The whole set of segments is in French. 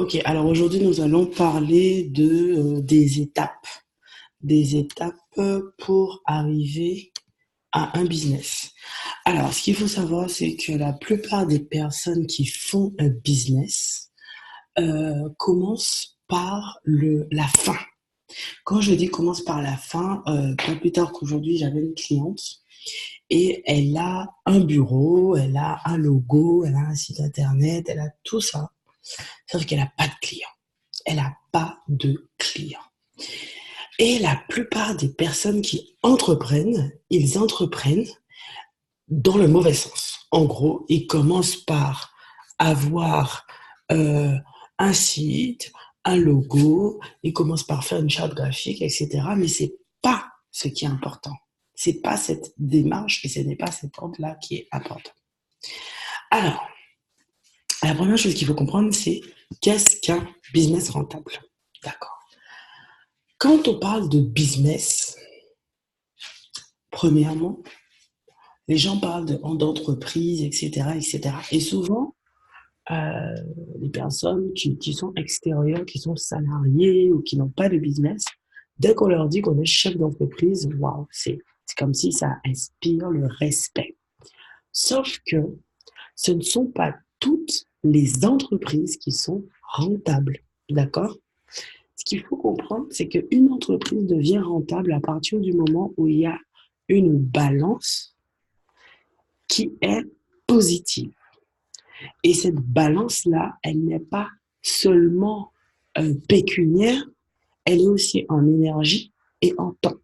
Ok, alors aujourd'hui nous allons parler des étapes pour arriver à un business. Alors, ce qu'il faut savoir, c'est que la plupart des personnes qui font un business commencent par la fin. Quand je dis commence par la fin, pas plus tard qu'aujourd'hui, j'avais une cliente et elle a un bureau, elle a un logo, elle a un site internet, elle a tout ça, sauf qu'elle n'a pas de clients. Elle n'a pas de clients. Et la plupart des personnes qui entreprennent, ils entreprennent dans le mauvais sens. En gros, ils commencent par avoir euh, un site, un logo, ils commencent par faire une charte graphique, etc. Mais c'est pas ce qui est important. C'est pas cette démarche et ce n'est pas cette ordre-là qui est important. Alors, la première chose qu'il faut comprendre, c'est qu'est-ce qu'un business rentable? D'accord. Quand on parle de business, premièrement, les gens parlent d'entreprise, etc., etc. Et souvent, euh, les personnes qui sont extérieures, qui sont salariées ou qui n'ont pas de business, dès qu'on leur dit qu'on est chef d'entreprise, waouh, c'est comme si ça inspire le respect. Sauf que ce ne sont pas toutes les entreprises qui sont rentables. D'accord? Ce qu'il faut comprendre, c'est qu'une entreprise devient rentable à partir du moment où il y a une balance qui est positive. Et cette balance-là, elle n'est pas seulement pécuniaire, elle est aussi en énergie et en temps.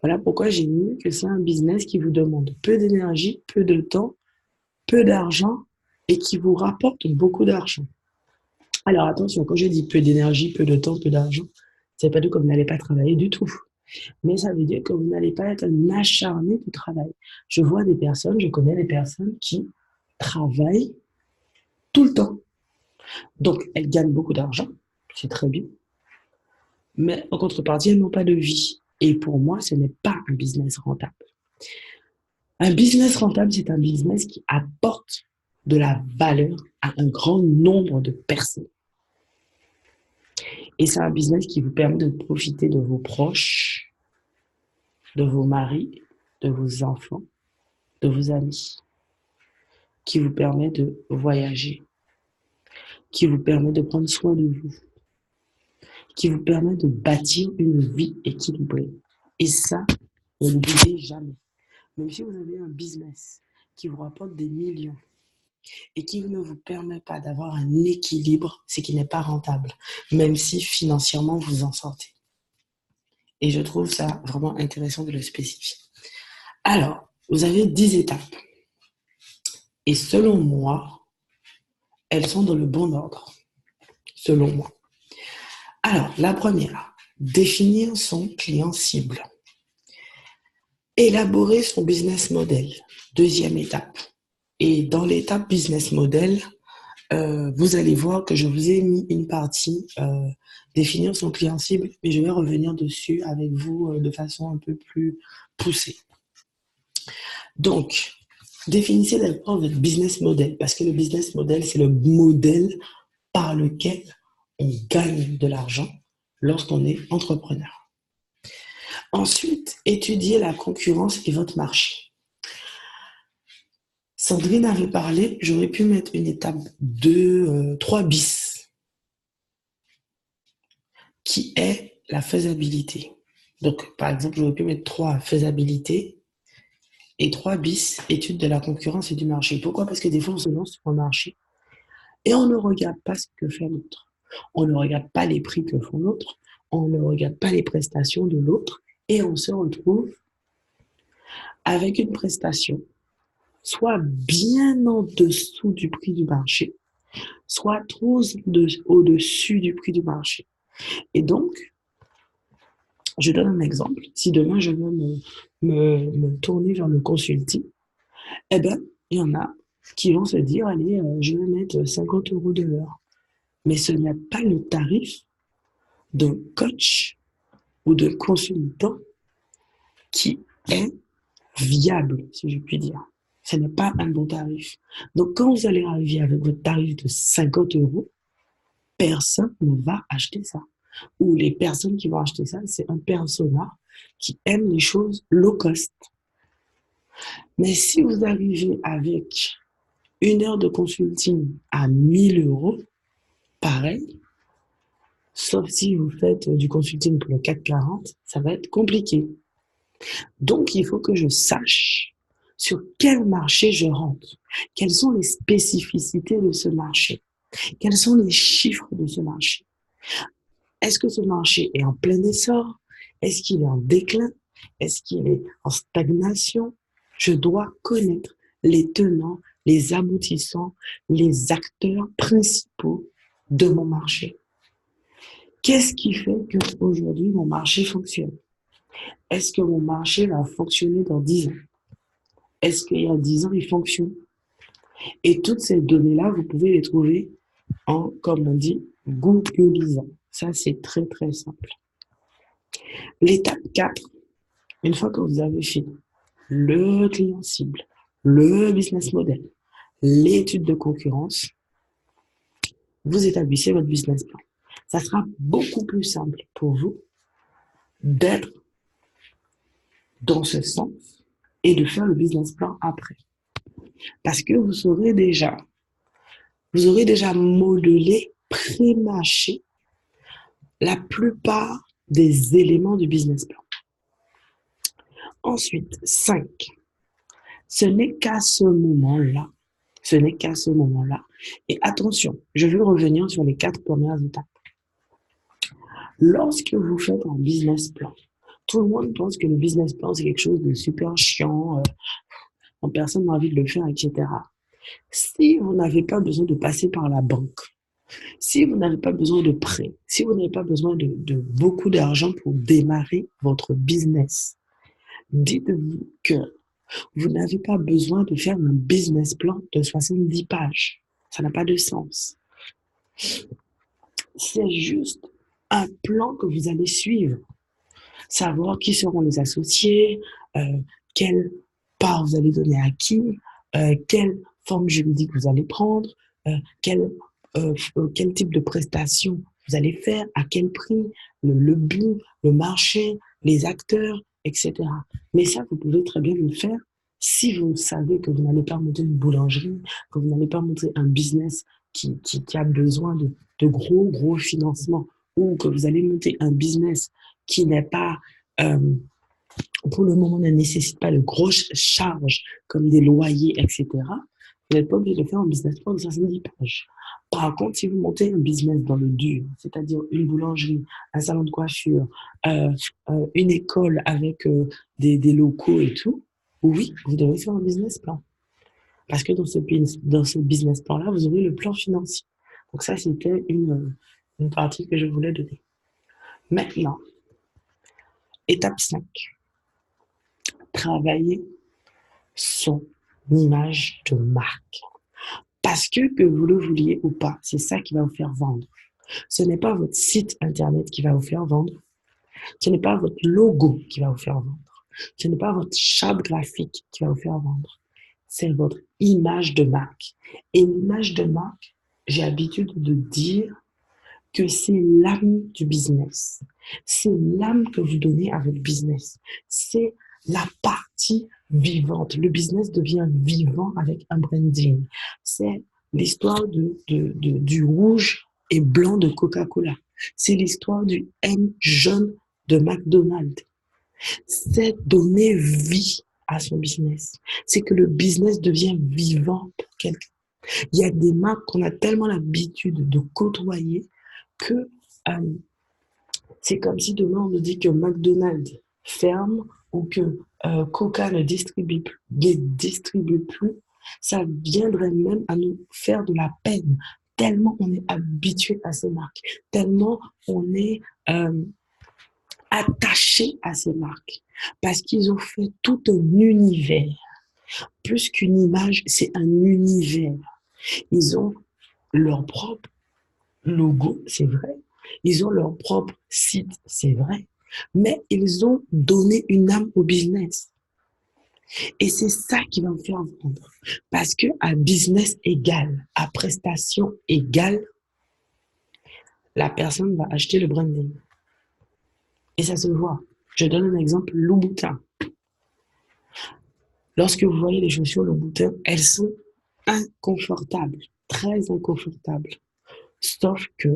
Voilà pourquoi j'ai mis que c'est un business qui vous demande peu d'énergie, peu de temps, peu d'argent et qui vous rapporte beaucoup d'argent. Alors attention, quand je dis peu d'énergie, peu de temps, peu d'argent, ça ne veut pas dire que vous n'allez pas travailler du tout. Mais ça veut dire que vous n'allez pas être un acharné du travail. Je connais des personnes qui travaillent tout le temps. Donc, elles gagnent beaucoup d'argent, c'est très bien, mais en contrepartie, elles n'ont pas de vie. Et pour moi, ce n'est pas un business rentable. Un business rentable, c'est un business qui apporte de la valeur à un grand nombre de personnes. Et c'est un business qui vous permet de profiter de vos proches, de vos maris, de vos enfants, de vos amis, qui vous permet de voyager, qui vous permet de prendre soin de vous, qui vous permet de bâtir une vie équilibrée. Et ça, ne l'oubliez jamais. Même si vous avez un business qui vous rapporte des millions et qui ne vous permet pas d'avoir un équilibre, c'est qu'il n'est pas rentable, même si financièrement vous en sortez. Et je trouve ça vraiment intéressant de le spécifier. Alors, vous avez 10 étapes. Et selon moi, elles sont dans le bon ordre. Selon moi. Alors, la première, définir son client cible. Élaborer son business model. Deuxième étape. Et dans l'étape business model, vous allez voir que je vous ai mis une partie définir son client cible, mais je vais revenir dessus avec vous de façon un peu plus poussée. Donc, définissez d'abord votre business model, parce que le business model, c'est le modèle par lequel on gagne de l'argent lorsqu'on est entrepreneur. Ensuite, étudiez la concurrence et votre marché. Sandrine avait parlé, j'aurais pu mettre une étape de 3 bis, qui est la faisabilité. Donc, par exemple, j'aurais pu mettre 3 faisabilité et 3 bis, étude de la concurrence et du marché. Pourquoi? Parce que des fois, on se lance sur un marché et on ne regarde pas ce que fait l'autre. On ne regarde pas les prix que font l'autre. On ne regarde pas les prestations de l'autre et on se retrouve avec une prestation soit bien en dessous du prix du marché, soit trop au-dessus du prix du marché. Et donc, je donne un exemple. Si demain je veux me tourner vers le consulting, eh bien, il y en a qui vont se dire, allez, je vais mettre 50 euros de l'heure. Mais ce n'est pas le tarif d'un coach ou d'un consultant qui est viable, si je puis dire. Ce n'est pas un bon tarif. Donc, quand vous allez arriver avec votre tarif de 50 euros, personne ne va acheter ça. Ou les personnes qui vont acheter ça, c'est un persona qui aime les choses low cost. Mais si vous arrivez avec 1 heure de consulting à 1 000 euros, pareil, sauf si vous faites du consulting pour le 440, ça va être compliqué. Donc, il faut que je sache sur quel marché je rentre, quelles sont les spécificités de ce marché, quels sont les chiffres de ce marché. Est-ce que ce marché est en plein essor? Est-ce qu'il est en déclin? Est-ce qu'il est en stagnation? Je dois connaître les tenants, les aboutissants, les acteurs principaux de mon marché. Qu'est-ce qui fait qu'aujourd'hui mon marché fonctionne? Est-ce que mon marché va fonctionner dans 10 ans? Est-ce qu'il y a 10 ans, il fonctionne? Et toutes ces données-là, vous pouvez les trouver en, comme on dit, googlisant. Ça, c'est très, très simple. L'étape 4, une fois que vous avez fait le client cible, le business model, l'étude de concurrence, vous établissez votre business plan. Ça sera beaucoup plus simple pour vous d'être dans ce sens et de faire le business plan après. Parce que vous aurez déjà modelé, pré-mâché la plupart des éléments du business plan. Ensuite, 5. Ce n'est qu'à ce moment-là, et attention, je veux revenir sur les 4 premières étapes. Lorsque vous faites un business plan, tout le monde pense que le business plan, c'est quelque chose de super chiant, personne n'a envie de le faire, etc. Si vous n'avez pas besoin de passer par la banque, si vous n'avez pas besoin de prêt, si vous n'avez pas besoin de beaucoup d'argent pour démarrer votre business, dites-vous que vous n'avez pas besoin de faire un business plan de 70 pages. Ça n'a pas de sens. C'est juste un plan que vous allez suivre. Savoir qui seront les associés, quelle part vous allez donner à qui, quelle forme juridique vous allez prendre, quel type de prestation vous allez faire, à quel prix, le but, le marché, les acteurs, etc. Mais ça, vous pouvez très bien le faire si vous savez que vous n'allez pas monter une boulangerie, que vous n'allez pas monter un business qui a besoin de gros financements, ou que vous allez monter un business qui n'est pas, pour le moment, ne nécessite pas de grosses charges comme des loyers, etc. Vous n'êtes pas obligé de faire un business plan de 70 pages. Par contre, si vous montez un business dans le dur, c'est-à-dire une boulangerie, un salon de coiffure, une école avec des locaux et tout, oui, vous devez faire un business plan. Parce que dans ce business plan-là, vous aurez le plan financier. Donc ça, c'était une partie que je voulais donner. Maintenant, étape 5. Travailler son image de marque. Parce que vous le vouliez ou pas, c'est ça qui va vous faire vendre. Ce n'est pas votre site internet qui va vous faire vendre. Ce n'est pas votre logo qui va vous faire vendre. Ce n'est pas votre charte graphique qui va vous faire vendre. C'est votre image de marque. Et l'image de marque, j'ai l'habitude de dire que c'est l'âme du business. C'est l'âme que vous donnez à votre business. C'est la partie vivante. Le business devient vivant avec un branding. C'est l'histoire du rouge et blanc de Coca-Cola. C'est l'histoire du M jaune de McDonald's. C'est donner vie à son business. C'est que le business devient vivant pour quelqu'un. Il y a des marques qu'on a tellement l'habitude de côtoyer que c'est comme si demain on nous dit que McDonald's ferme ou que Coca ne distribue plus, ça viendrait même à nous faire de la peine, tellement on est habitué à ces marques, tellement on est attaché à ces marques, parce qu'ils ont fait tout un univers. Plus qu'une image, c'est un univers. Ils ont leur propre logo, c'est vrai. Ils ont leur propre site, c'est vrai. Mais ils ont donné une âme au business. Et c'est ça qui va me faire vendre. Parce que à business égal, à prestation égale, la personne va acheter le branding. Et ça se voit. Je donne un exemple, Louboutin. Lorsque vous voyez les chaussures Louboutin, elles sont inconfortables, très inconfortables. Sauf que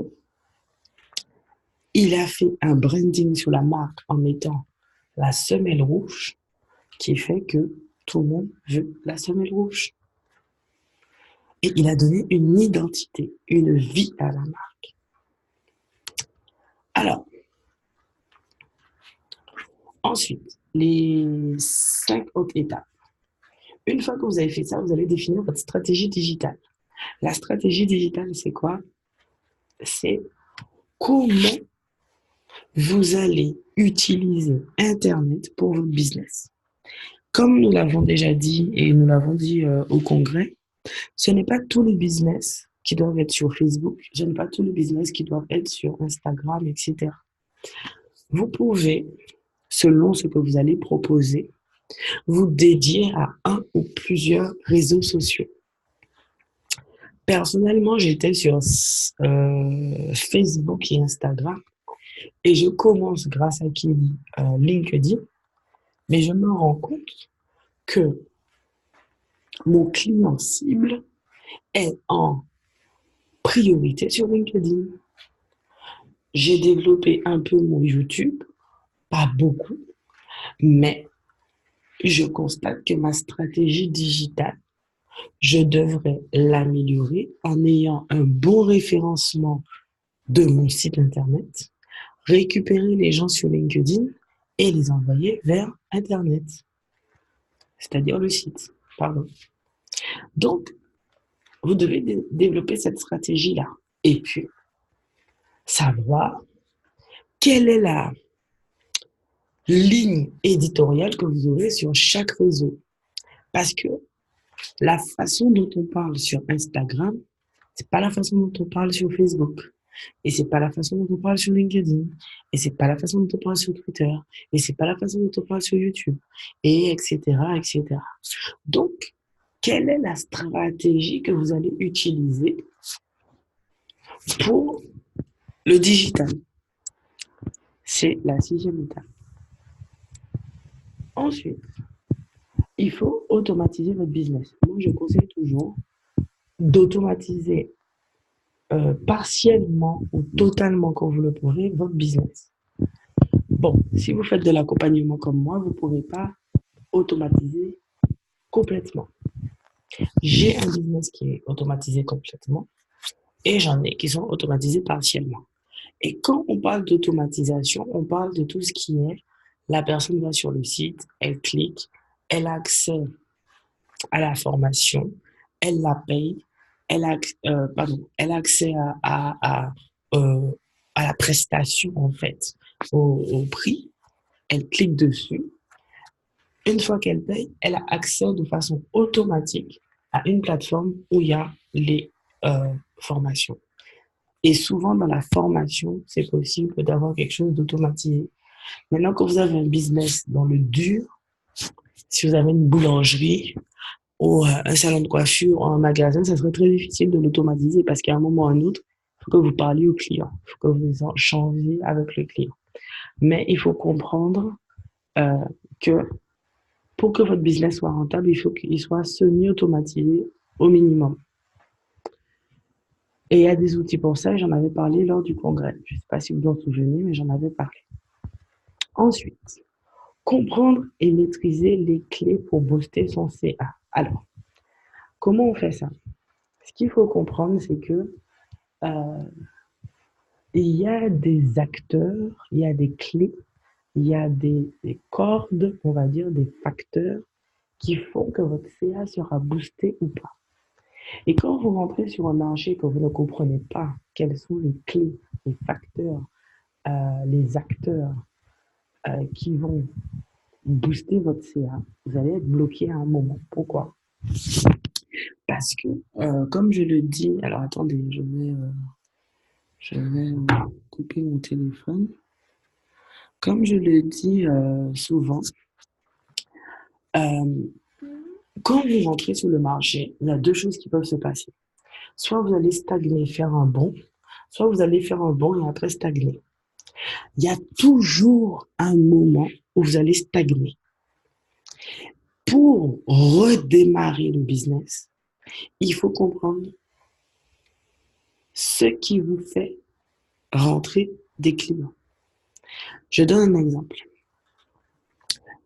il a fait un branding sur la marque en mettant la semelle rouge qui fait que tout le monde veut la semelle rouge. Et il a donné une identité, une vie à la marque. Alors, ensuite, les 5 autres étapes. Une fois que vous avez fait ça, vous allez définir votre stratégie digitale. La stratégie digitale, c'est quoi? C'est comment vous allez utiliser Internet pour votre business. Comme nous l'avons déjà dit et nous l'avons dit au congrès, ce n'est pas tous les business qui doivent être sur Facebook, ce n'est pas tous les business qui doivent être sur Instagram, etc. Vous pouvez, selon ce que vous allez proposer, vous dédier à un ou plusieurs réseaux sociaux. Personnellement, j'étais sur Facebook et Instagram et je commence grâce à LinkedIn, mais je me rends compte que mon client cible est en priorité sur LinkedIn. J'ai développé un peu mon YouTube, pas beaucoup, mais je constate que ma stratégie digitale, je devrais l'améliorer en ayant un bon référencement de mon site internet, récupérer les gens sur LinkedIn et les envoyer vers Internet, c'est-à-dire le site. Pardon. Donc, vous devez développer cette stratégie-là. Et puis, savoir quelle est la ligne éditoriale que vous aurez sur chaque réseau. Parce que la façon dont on parle sur Instagram, c'est pas la façon dont on parle sur Facebook. Et c'est pas la façon dont on parle sur LinkedIn. Et c'est pas la façon dont on parle sur Twitter. Et c'est pas la façon dont on parle sur YouTube. Et etc., etc. Donc, quelle est la stratégie que vous allez utiliser pour le digital? C'est la 6e étape. Ensuite, il faut automatiser votre business. Moi, je conseille toujours d'automatiser partiellement ou totalement, quand vous le pourrez, votre business. Bon, si vous faites de l'accompagnement comme moi, vous ne pourrez pas automatiser complètement. J'ai un business qui est automatisé complètement et j'en ai qui sont automatisés partiellement. Et quand on parle d'automatisation, on parle de tout ce qui est la personne va sur le site, elle clique, elle a accès à la formation, elle la paye, elle a accès euh, à la prestation, en fait, au prix, elle clique dessus. Une fois qu'elle paye, elle a accès de façon automatique à une plateforme où il y a les formations. Et souvent, dans la formation, c'est possible d'avoir quelque chose d'automatisé. Maintenant, quand vous avez un business dans le dur, si vous avez une boulangerie, ou un salon de coiffure ou un magasin, ça serait très difficile de l'automatiser parce qu'à un moment ou à un autre, il faut que vous parliez au client, il faut que vous échangez avec le client. Mais il faut comprendre euh, que pour que votre business soit rentable, il faut qu'il soit semi-automatisé au minimum. Et il y a des outils pour ça, j'en avais parlé lors du congrès. Je ne sais pas si vous vous en souvenez, mais j'en avais parlé. Ensuite, comprendre et maîtriser les clés pour booster son CA. Alors, comment on fait ça? Ce qu'il faut comprendre, c'est que euh, il y a des acteurs, il y a des clés, il y a des cordes, on va dire, des facteurs qui font que votre CA sera boosté ou pas. Et quand vous rentrez sur un marché que vous ne comprenez pas quelles sont les clés, les facteurs, les acteurs qui vont booster votre CA, vous allez être bloqué à un moment. Pourquoi? Parce que, comme je le dis, alors attendez, je vais couper mon téléphone. Comme je le dis souvent, euh, quand vous rentrez sur le marché, il y a deux choses qui peuvent se passer. Soit vous allez stagner, faire un bond, soit vous allez faire un bond et après stagner. Il y a toujours un moment où vous allez stagner. Pour redémarrer le business, il faut comprendre ce qui vous fait rentrer des clients. Je donne un exemple.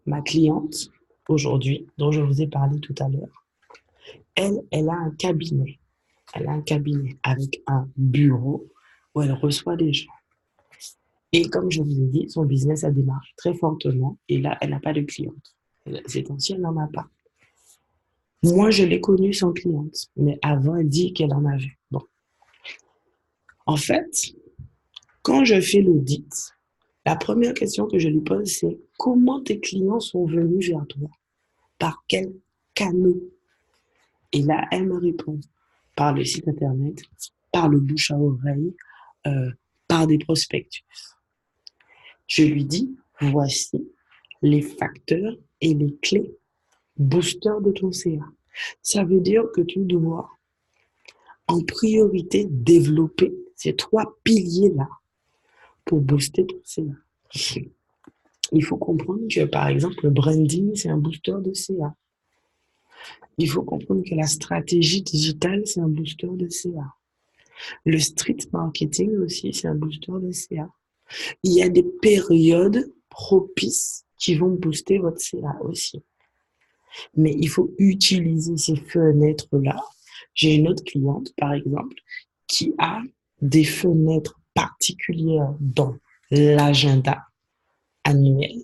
Ma cliente, aujourd'hui, dont je vous ai parlé tout à l'heure, elle a un cabinet. Elle a un cabinet avec un bureau où elle reçoit des gens. Et comme je vous ai dit, son business a démarré très fortement et là, elle n'a pas de cliente. Ces temps-ci, elle n'en a pas. Moi, je l'ai connue sans cliente, mais avant, elle dit qu'elle en avait. Bon. En fait, quand je fais l'audit, la première question que je lui pose, c'est comment tes clients sont venus vers toi? Par quel canal? Et là, elle me répond par le site internet, par le bouche à oreille, euh, par des prospectus. Je lui dis, voici les facteurs et les clés boosters de ton CA. Ça veut dire que tu dois en priorité développer ces trois piliers-là pour booster ton CA. Il faut comprendre que, par exemple, le branding, c'est un booster de CA. Il faut comprendre que la stratégie digitale, c'est un booster de CA. Le street marketing aussi, c'est un booster de CA. Il y a des périodes propices qui vont booster votre CA aussi. Mais il faut utiliser ces fenêtres-là. J'ai une autre cliente, par exemple, qui a des fenêtres particulières dans l'agenda annuel.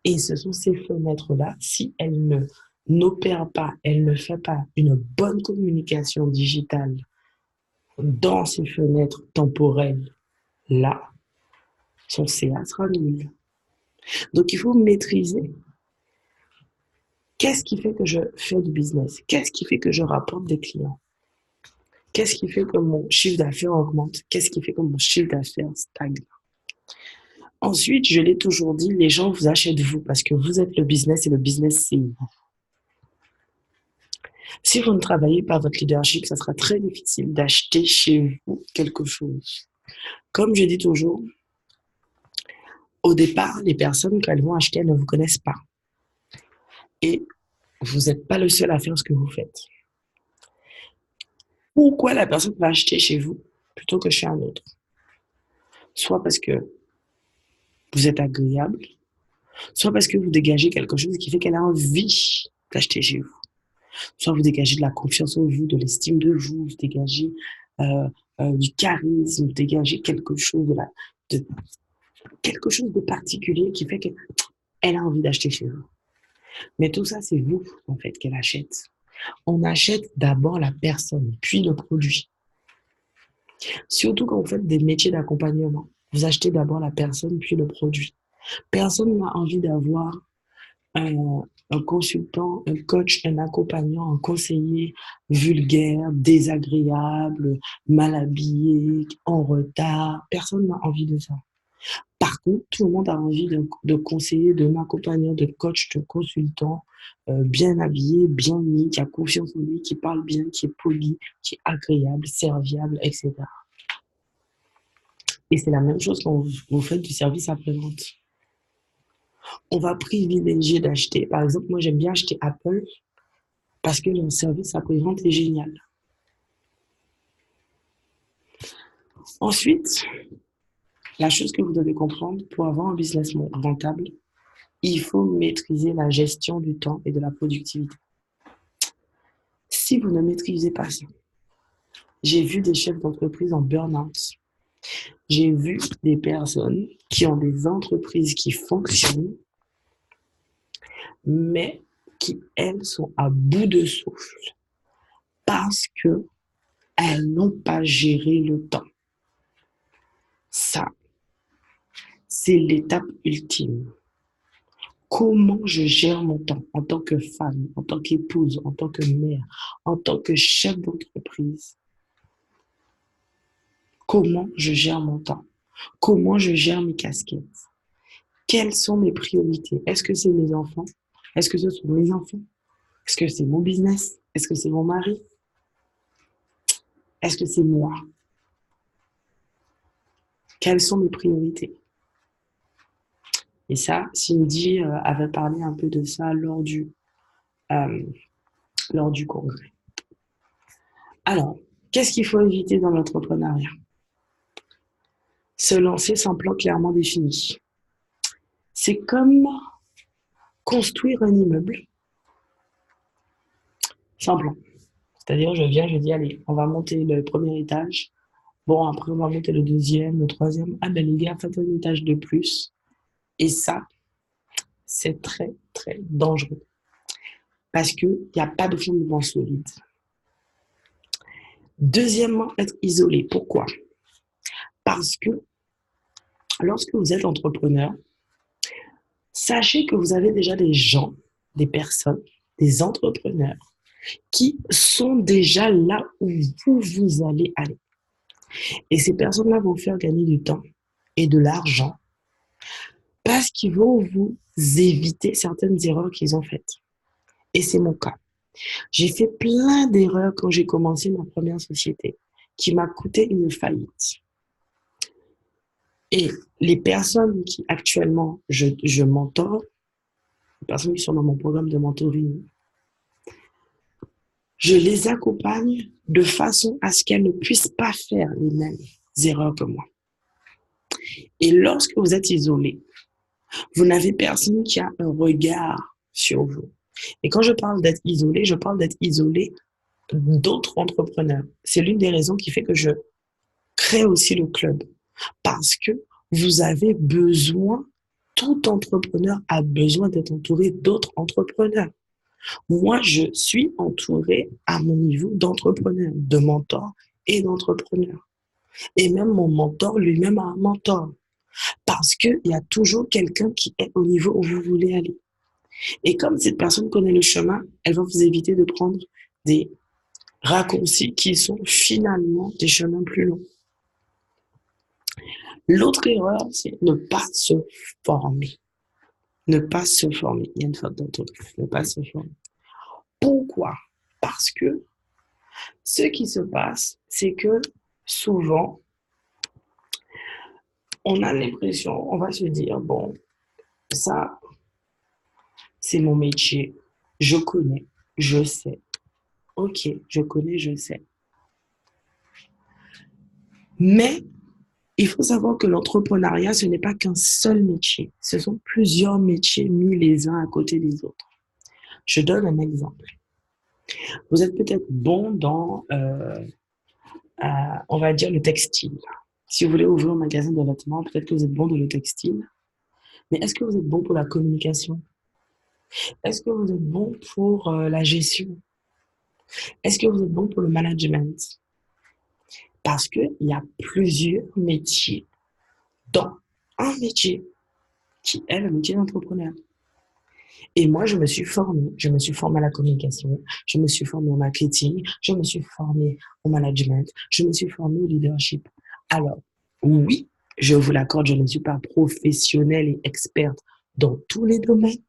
Et ce sont ces fenêtres-là, si elle ne n'opère pas, elle ne fait pas une bonne communication digitale dans ces fenêtres temporelles-là, son CA sera nul. Donc, il faut maîtriser. Qu'est-ce qui fait que je fais du business? Qu'est-ce qui fait que je rapporte des clients? Qu'est-ce qui fait que mon chiffre d'affaires augmente? Qu'est-ce qui fait que mon chiffre d'affaires stagne? Ensuite, je l'ai toujours dit, les gens vous achètent vous parce que vous êtes le business et le business, c'est vous. Si vous ne travaillez pas votre leadership, ça sera très difficile d'acheter chez vous quelque chose. Comme je dis toujours, au départ, les personnes, quand elles vont acheter, elles ne vous connaissent pas. Et vous n'êtes pas le seul à faire ce que vous faites. Pourquoi la personne va acheter chez vous plutôt que chez un autre? Soit parce que vous êtes agréable, soit parce que vous dégagez quelque chose qui fait qu'elle a envie d'acheter chez vous. Soit vous dégagez de la confiance en vous, de l'estime de vous, vous dégagez du charisme, vous dégagez quelque chose de quelque chose de particulier qui fait qu'elle a envie d'acheter chez vous. Mais tout ça, c'est vous, en fait, qu'elle achète. On achète d'abord la personne, puis le produit. Surtout quand vous faites des métiers d'accompagnement. Vous achetez d'abord la personne, puis le produit. Personne n'a envie d'avoir un consultant, un coach, un accompagnant, un conseiller vulgaire, désagréable, mal habillé, en retard. Personne n'a envie de ça. Par contre, tout le monde a envie de conseiller, d'un accompagnant, de coach, de consultant, bien habillé, bien mis, qui a confiance en lui, qui parle bien, qui est poli, qui est agréable, serviable, etc. Et c'est la même chose quand vous faites du service après-vente. On va privilégier d'acheter. Par exemple, moi, j'aime bien acheter Apple parce que le service après-vente est génial. Ensuite, la chose que vous devez comprendre pour avoir un business rentable, il faut maîtriser la gestion du temps et de la productivité. Si vous ne maîtrisez pas ça, j'ai vu des chefs d'entreprise en burn-out. J'ai vu des personnes qui ont des entreprises qui fonctionnent, mais qui, elles, sont à bout de souffle parce que elles n'ont pas géré le temps. Ça, c'est l'étape ultime. Comment je gère mon temps en tant que femme, en tant qu'épouse, en tant que mère, en tant que chef d'entreprise? Comment je gère mon temps? Comment je gère mes casquettes? Quelles sont mes priorités? Est-ce que c'est mes enfants? Est-ce que ce sont mes enfants? Est-ce que c'est mon business? Est-ce que c'est mon mari? Est-ce que c'est moi? Quelles sont mes priorités? Et ça, Cindy avait parlé un peu de ça euh, lors du congrès. Alors, qu'est-ce qu'il faut éviter dans l'entrepreneuriat? Se lancer sans plan clairement défini. C'est comme construire un immeuble sans plan. C'est-à-dire, je viens, je dis, allez, on va monter le premier étage. Bon, après, on va monter le deuxième, le troisième. Ah ben, les gars, faites un étage de plus. Et ça, c'est très, très dangereux. Parce qu'il n'y a pas de fondement solide. Deuxièmement, être isolé. Pourquoi? Parce que lorsque vous êtes entrepreneur, sachez que vous avez déjà des gens, des personnes, des entrepreneurs qui sont déjà là où vous allez aller. Et ces personnes-là vont faire gagner du temps et de l'argent parce qu'ils vont vous éviter certaines erreurs qu'ils ont faites. Et c'est mon cas. J'ai fait plein d'erreurs quand j'ai commencé ma première société qui m'a coûté une faillite. Et les personnes qui actuellement je mentor, les personnes qui sont dans mon programme de mentoring, je les accompagne de façon à ce qu'elles ne puissent pas faire les mêmes erreurs que moi. Et lorsque vous êtes isolé, vous n'avez personne qui a un regard sur vous. Et quand je parle d'être isolé, je parle d'être isolé d'autres entrepreneurs. C'est l'une des raisons qui fait que je crée aussi le club. Parce que vous avez besoin, tout entrepreneur a besoin d'être entouré d'autres entrepreneurs. Moi, je suis entouré à mon niveau d'entrepreneurs, de mentors et d'entrepreneurs. Et même mon mentor lui-même a un mentor. Parce qu'il y a toujours quelqu'un qui est au niveau où vous voulez aller. Et comme cette personne connaît le chemin, elle va vous éviter de prendre des raccourcis qui sont finalement des chemins plus longs. L'autre erreur, c'est ne pas se former. Ne pas se former. Il y a une faute d'orthographe. Ne pas se former. Pourquoi? Parce que ce qui se passe, c'est que souvent, on a l'impression, on va se dire, bon, ça, c'est mon métier. Je connais, je sais. Ok, je connais, je sais. Mais il faut savoir que l'entrepreneuriat, ce n'est pas qu'un seul métier. Ce sont plusieurs métiers mis les uns à côté des autres. Je donne un exemple. Vous êtes peut-être bon dans, on va dire, le textile. Si vous voulez ouvrir un magasin de vêtements, peut-être que vous êtes bon dans le textile. Mais est-ce que vous êtes bon pour la communication? Est-ce que vous êtes bon pour la gestion? Est-ce que vous êtes bon pour le management? Parce qu'il y a plusieurs métiers dans un métier qui est le métier d'entrepreneur. Et moi, je me suis formée. Je me suis formée à la communication, je me suis formée au marketing, je me suis formée au management, je me suis formée au leadership. Alors, oui, je vous l'accorde, je ne suis pas professionnelle et experte dans tous les domaines,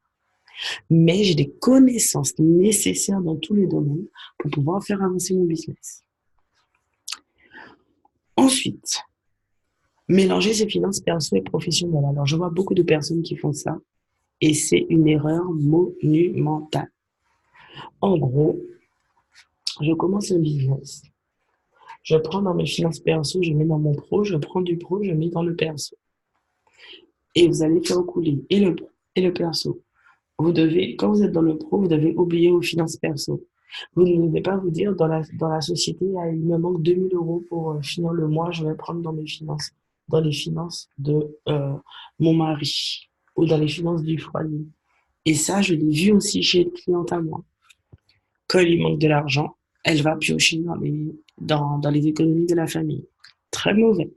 mais j'ai des connaissances nécessaires dans tous les domaines pour pouvoir faire avancer mon business. Ensuite, mélanger ses finances perso et professionnelles. Alors, je vois beaucoup de personnes qui font ça et c'est une erreur monumentale. En gros, je commence un business. Je prends dans mes finances perso, je mets dans mon pro, je prends du pro, je mets dans le perso. Et vous allez faire couler et le pro et le perso. Vous devez, quand vous êtes dans le pro, vous devez oublier vos finances perso. Vous ne devez pas vous dire dans la société, il me manque 2000 euros pour finir le mois, je vais prendre dans mes finances, dans les finances de mon mari ou dans les finances du foyer. Et ça, je l'ai vu aussi chez une cliente à moi. Quand il lui manque de l'argent, elle va piocher dans les économies de la famille. Très mauvais.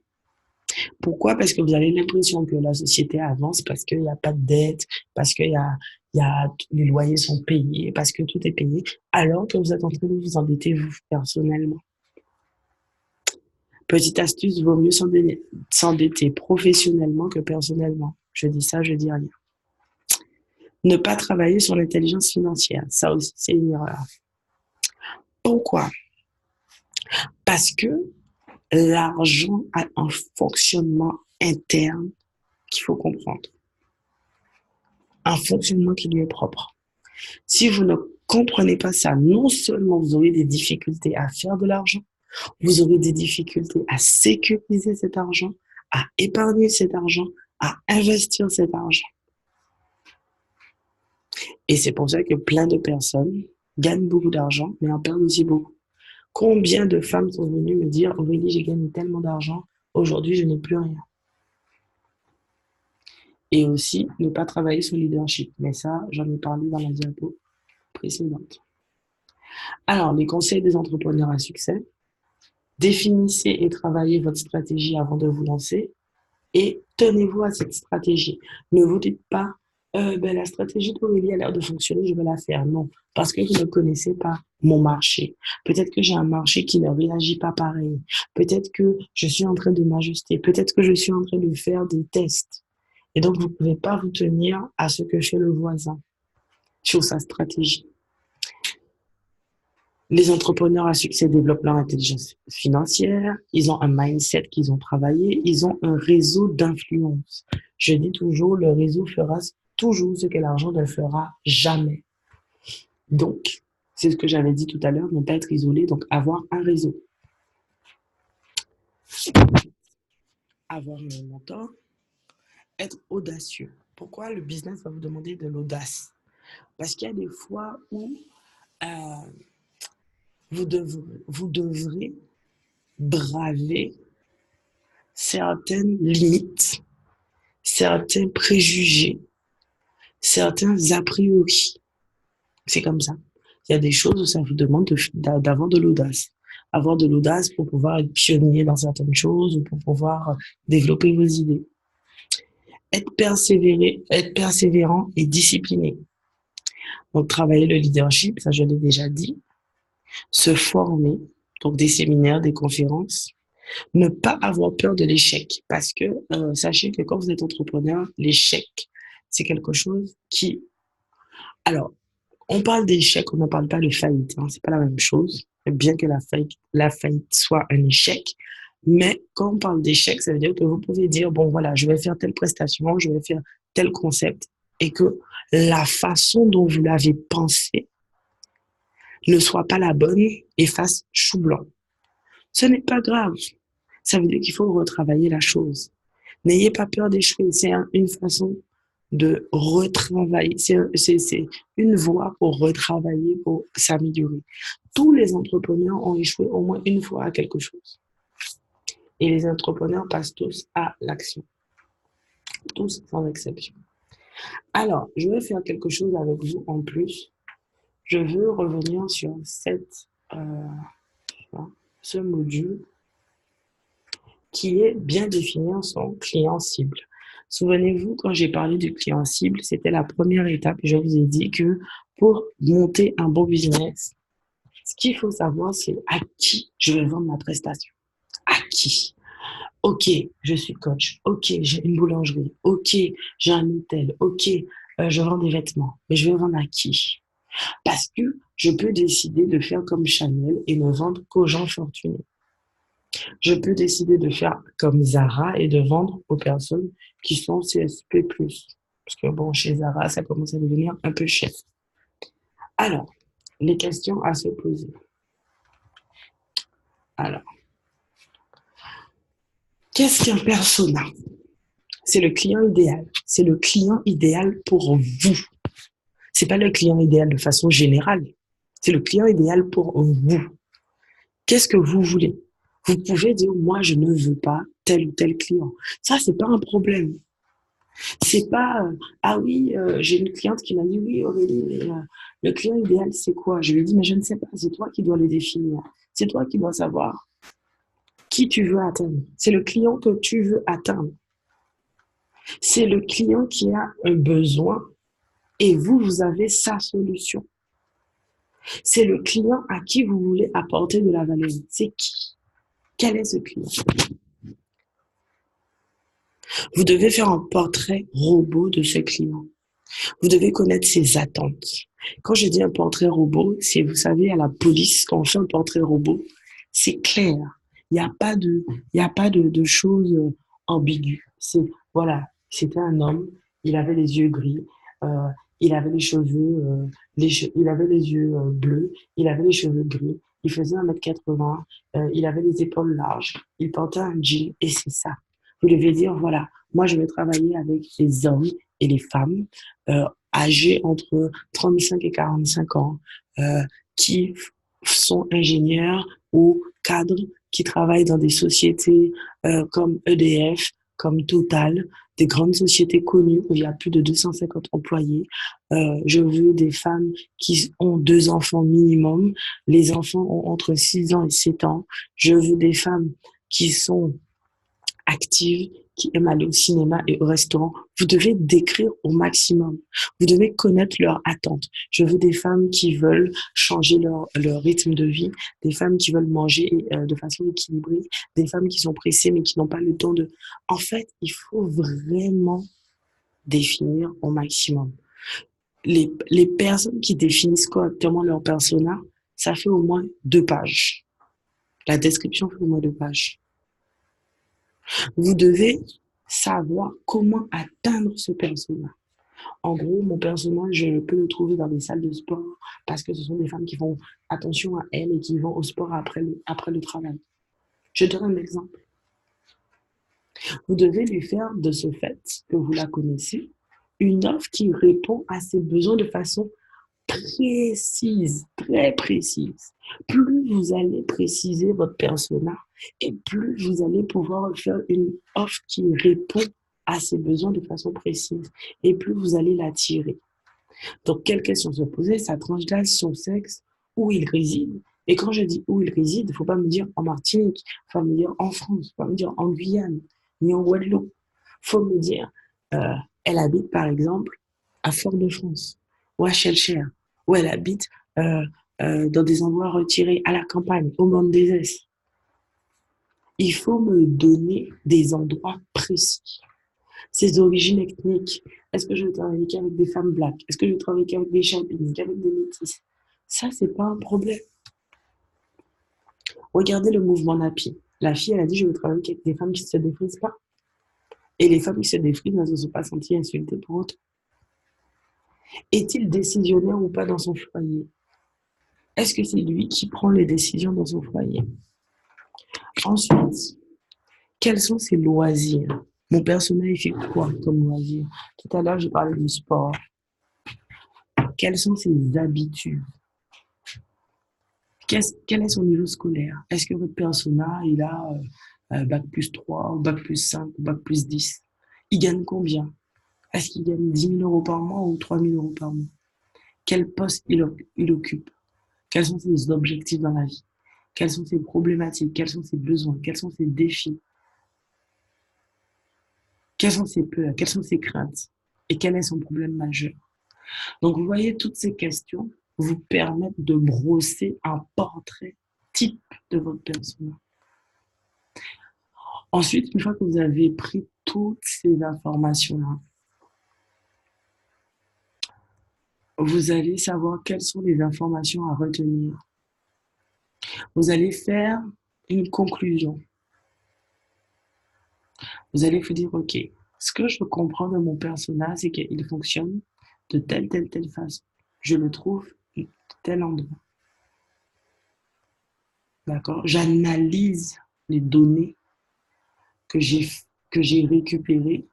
Pourquoi? Parce que vous avez l'impression que la société avance parce qu'il n'y a pas de dette, parce les loyers sont payés, parce que tout est payé, alors que vous êtes en train de vous endetter vous personnellement. Petite astuce, vaut mieux s'endetter professionnellement que personnellement. Je dis ça, je dis rien. Ne pas travailler sur l'intelligence financière, ça aussi c'est une erreur. Pourquoi? Parce que L'argent a un fonctionnement interne qu'il faut comprendre. Un fonctionnement qui lui est propre. Si vous ne comprenez pas ça, non seulement vous aurez des difficultés à faire de l'argent, vous aurez des difficultés à sécuriser cet argent, à épargner cet argent, à investir cet argent. Et c'est pour ça que plein de personnes gagnent beaucoup d'argent, mais en perdent aussi beaucoup. Combien de femmes sont venues me dire, Aurélie, j'ai gagné tellement d'argent, aujourd'hui je n'ai plus rien. Et aussi, ne pas travailler son leadership. Mais ça, j'en ai parlé dans la diapo précédente. Alors, les conseils des entrepreneurs à succès. Définissez et travaillez votre stratégie avant de vous lancer et tenez-vous à cette stratégie. Ne vous dites pas, la stratégie d'Aurélie a l'air de fonctionner, je vais la faire. Non, parce que vous ne connaissez pas mon marché. Peut-être que j'ai un marché qui ne réagit pas pareil. Peut-être que je suis en train de m'ajuster. Peut-être que je suis en train de faire des tests. Et donc, vous ne pouvez pas vous tenir à ce que fait le voisin sur sa stratégie. Les entrepreneurs à succès développent leur intelligence financière, ils ont un mindset qu'ils ont travaillé, ils ont un réseau d'influence. Je dis toujours, le réseau fera toujours ce que l'argent ne fera jamais. Donc, c'est ce que j'avais dit tout à l'heure, ne pas être isolé, donc avoir un réseau. Avoir un mentor, être audacieux. Pourquoi le business va vous demander de l'audace? Parce qu'il y a des fois où vous devrez braver certaines limites, certains préjugés, certains a priori. C'est comme ça. Il y a des choses où ça vous demande d'avoir de l'audace. Avoir de l'audace pour pouvoir être pionnier dans certaines choses ou pour pouvoir développer vos idées. Être persévérant et discipliné. Donc, travailler le leadership, ça je l'ai déjà dit. Se former, donc des séminaires, des conférences. Ne pas avoir peur de l'échec parce que sachez que quand vous êtes entrepreneur, l'échec, c'est quelque chose qui... Alors, on parle d'échec, on ne parle pas de faillite, hein, c'est pas la même chose, bien que la faillite soit un échec. Mais quand on parle d'échec, ça veut dire que vous pouvez dire, bon voilà, je vais faire telle prestation, je vais faire tel concept, et que la façon dont vous l'avez pensé ne soit pas la bonne et fasse chou blanc. Ce n'est pas grave. Ça veut dire qu'il faut retravailler la chose. N'ayez pas peur d'échouer. C'est une façon de retravailler. C'est une voie pour retravailler, pour s'améliorer. Tous les entrepreneurs ont échoué au moins une fois à quelque chose. Et les entrepreneurs passent tous à l'action. Tous sans exception. Alors, je vais faire quelque chose avec vous en plus. Je veux revenir sur ce module qui est bien définir son client cible. Souvenez-vous, quand j'ai parlé du client cible, c'était la première étape. Je vous ai dit que pour monter un bon business, ce qu'il faut savoir, c'est à qui je vais vendre ma prestation. À qui? Ok, je suis coach. Ok, j'ai une boulangerie. Ok, j'ai un hôtel. Ok, je vends des vêtements. Mais je vais vendre à qui? Parce que je peux décider de faire comme Chanel et ne vendre qu'aux gens fortunés. Je peux décider de faire comme Zara et de vendre aux personnes qui sont CSP+. Parce que bon, chez Zara, ça commence à devenir un peu cher. Alors, les questions à se poser. Alors, qu'est-ce qu'un persona? C'est le client idéal. C'est le client idéal pour vous. C'est pas le client idéal de façon générale. C'est le client idéal pour vous. Qu'est-ce que vous voulez? Vous pouvez dire, moi, je ne veux pas tel ou tel client. Ça, c'est pas un problème. C'est pas, ah oui, j'ai une cliente qui m'a dit, oui, Aurélie, mais le client idéal, c'est quoi? Je lui ai dit, mais je ne sais pas, c'est toi qui dois le définir. C'est toi qui dois savoir qui tu veux atteindre. C'est le client que tu veux atteindre. C'est le client qui a un besoin et vous avez sa solution. C'est le client à qui vous voulez apporter de la valeur. C'est qui? Quel est ce client? Vous devez faire un portrait robot de ce client. Vous devez connaître ses attentes. Quand je dis un portrait robot, c'est, vous savez, à la police, quand on fait un portrait robot, c'est clair. Il n'y a pas de, il y a pas de choses ambiguës. C'est, voilà, c'était un homme, il avait les yeux gris, euh, il avait les cheveux, il avait les yeux bleus, il avait les cheveux gris, il faisait 1,80 m, il avait les épaules larges, il portait un jean, et c'est ça. Vous devez dire, voilà, moi je vais travailler avec les hommes et les femmes âgés entre 35 et 45 ans, qui sont ingénieurs ou cadres, qui travaillent dans des sociétés comme EDF, comme Total, des grandes sociétés connues où il y a plus de 250 employés. Je veux des femmes qui ont 2 enfants minimum. Les enfants ont entre 6 ans et 7 ans. Je veux des femmes qui sont actives, qui aiment aller au cinéma et au restaurant. Vous devez décrire au maximum. Vous devez connaître leurs attentes. Je veux des femmes qui veulent changer leur rythme de vie, des femmes qui veulent manger de façon équilibrée, des femmes qui sont pressées mais qui n'ont pas le temps de... En fait, il faut vraiment définir au maximum. Les personnes qui définissent correctement leur persona, ça fait au moins 2 pages. La description fait au moins 2 pages. Vous devez savoir comment atteindre ce persona. En gros, mon personnage, je peux le trouver dans les salles de sport parce que ce sont des femmes qui font attention à elles et qui vont au sport après le travail. Je donne un exemple. Vous devez lui faire de ce fait que vous la connaissez une offre qui répond à ses besoins de façon précise, très précise. Plus vous allez préciser votre persona et plus vous allez pouvoir faire une offre qui répond à ses besoins de façon précise et plus vous allez l'attirer. Donc, quelle question se poser? Sa tranche d'âge, son sexe, où il réside. Et quand je dis où il réside, il ne faut pas me dire en Martinique, il faut me dire en France, il ne faut pas me dire en Guyane, ni en Guadeloupe. Il faut me dire, elle habite par exemple à Fort-de-France, ou à Chelcher, ou elle habite euh, dans des endroits retirés, à la campagne, au Mont des Est. Il faut me donner des endroits précis. Ses origines ethniques. Est-ce que je vais travailler qu'avec des femmes black? Est-ce que je vais travailler qu'avec des champignons, qu'avec des métis? Ça, c'est pas un problème. Regardez le mouvement Napi. La fille, elle a dit, je veux travailler avec des femmes qui ne se défrisent pas. Et les femmes qui se défrisent ne se sont pas senties insultées pour autre. Est-il décisionnaire ou pas dans son foyer? Est-ce que c'est lui qui prend les décisions dans son foyer? Ensuite, quels sont ses loisirs? Mon personnage fait quoi comme loisir? Tout à l'heure, j'ai parlé du sport. Quelles sont ses habitudes? Quel est son niveau scolaire? Est-ce que votre persona, il a bac plus 3, ou bac plus 5, ou bac plus 10? Il gagne combien? Est-ce qu'il gagne 10 000 € par mois ou 3 000 € par mois? Quel poste il occupe? Quels sont ses objectifs dans la vie? Quelles sont ses problématiques? Quels sont ses besoins? Quels sont ses défis? Quelles sont ses peurs? Quelles sont ses craintes? Et quel est son problème majeur? Donc, vous voyez, toutes ces questions vous permettent de brosser un portrait type de votre persona. Ensuite, une fois que vous avez pris toutes ces informations-là, vous allez savoir quelles sont les informations à retenir. Vous allez faire une conclusion. Vous allez vous dire, OK, ce que je comprends de mon personnage, c'est qu'il fonctionne de telle façon. Je le trouve de tel endroit. D'accord? J'analyse les données que j'ai que j'ai récupérées,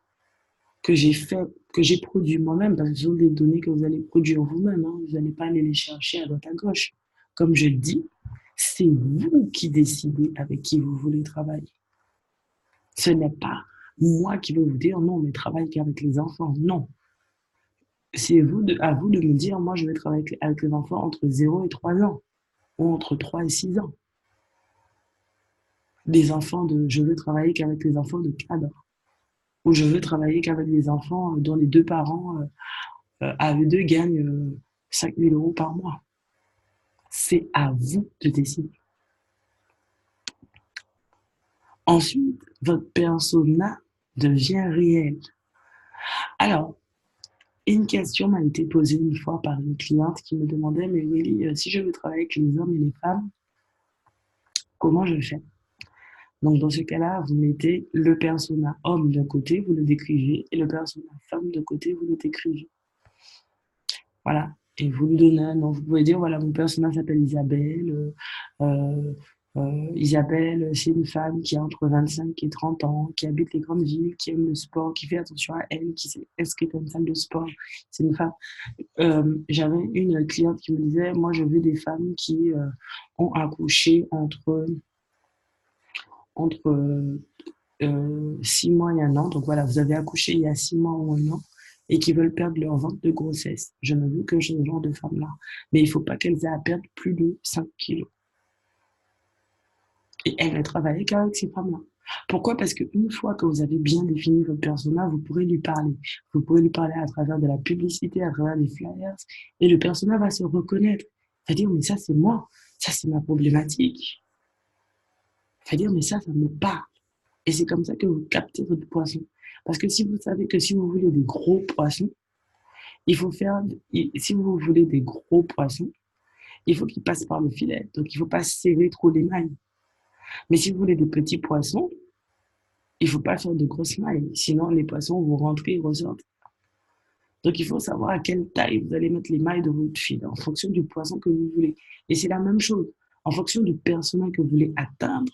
que j'ai fait, que j'ai produit moi-même, parce que ce sont des données que vous allez produire vous-même. Hein. Vous n'allez pas aller les chercher à droite à gauche. Comme je dis, c'est vous qui décidez avec qui vous voulez travailler. Ce n'est pas moi qui vais vous dire non, mais travaille qu'avec les enfants. Non. C'est à vous de me dire, moi, je vais travailler avec les enfants entre 0 et 3 ans, ou entre 3 et 6 ans. Je veux travailler qu'avec les enfants de cadre, ou je veux travailler qu'avec des enfants dont les 2 parents à eux deux gagnent 5 000 € par mois. C'est à vous de décider. Ensuite, votre persona devient réel. Alors, une question m'a été posée une fois par une cliente qui me demandait, mais Willy, si je veux travailler avec les hommes et les femmes, comment je fais? Donc, dans ce cas-là, vous mettez le persona homme d'un côté, vous le décrivez, et le persona femme de côté, vous le décrivez. Voilà. Et vous lui donnez un nom. Vous pouvez dire, voilà, mon personnage s'appelle Isabelle. Euh, Isabelle, c'est une femme qui a entre 25 et 30 ans, qui habite les grandes villes, qui aime le sport, qui fait attention à elle, qui s'est inscrite à une salle de sport. C'est une femme. J'avais une cliente qui me disait, moi, je veux des femmes qui ont accouché entre 6 mois et un an. Donc voilà, vous avez accouché il y a 6 mois ou un an et qui veulent perdre leur ventre de grossesse. Je ne veux que ce genre de femmes-là. Mais il ne faut pas qu'elles aient à perdre plus de 5 kilos. Et elle ne travaille qu'avec ces femmes-là. Pourquoi? Parce qu'une fois que vous avez bien défini votre personnage, vous pourrez lui parler. Vous pourrez lui parler à travers de la publicité, à travers des flyers, et le personnage va se reconnaître. Il va dire, mais ça c'est moi, ça c'est ma problématique. Il va dire, mais ça me parle. Et c'est comme ça que vous captez votre poisson. Parce que si vous savez que si vous voulez des gros poissons, il faut faire, si vous voulez des gros poissons, il faut qu'ils passent par le filet. Donc, il ne faut pas serrer trop les mailles. Mais si vous voulez des petits poissons, il ne faut pas faire de grosses mailles. Sinon, les poissons vont rentrer et ressortent. Donc, il faut savoir à quelle taille vous allez mettre les mailles de votre filet en fonction du poisson que vous voulez. Et c'est la même chose. En fonction du personnage que vous voulez atteindre,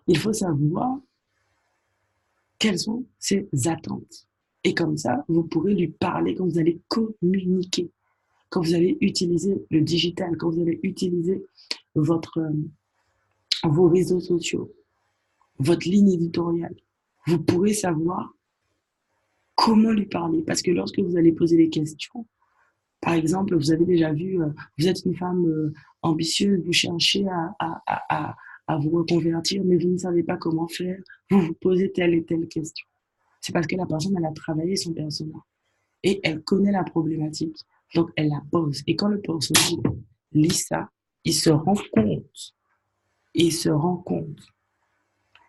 il faut savoir quelles sont ses attentes. Et comme ça, vous pourrez lui parler quand vous allez communiquer, quand vous allez utiliser le digital, quand vous allez utiliser votre, vos réseaux sociaux, votre ligne éditoriale. Vous pourrez savoir comment lui parler. Parce que lorsque vous allez poser des questions, par exemple, vous avez déjà vu, vous êtes une femme ambitieuse, vous cherchez à vous reconvertir, mais vous ne savez pas comment faire, vous vous posez telle et telle question. C'est parce que la personne, elle a travaillé son personnage et elle connaît la problématique. Donc, elle la pose. Et quand le personnage lit ça, il se rend compte, il se rend compte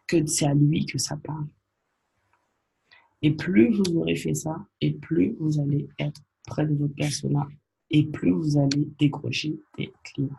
que c'est à lui que ça parle. Et plus vous aurez fait ça, et plus vous allez être près de votre personnage, et plus vous allez décrocher des clients.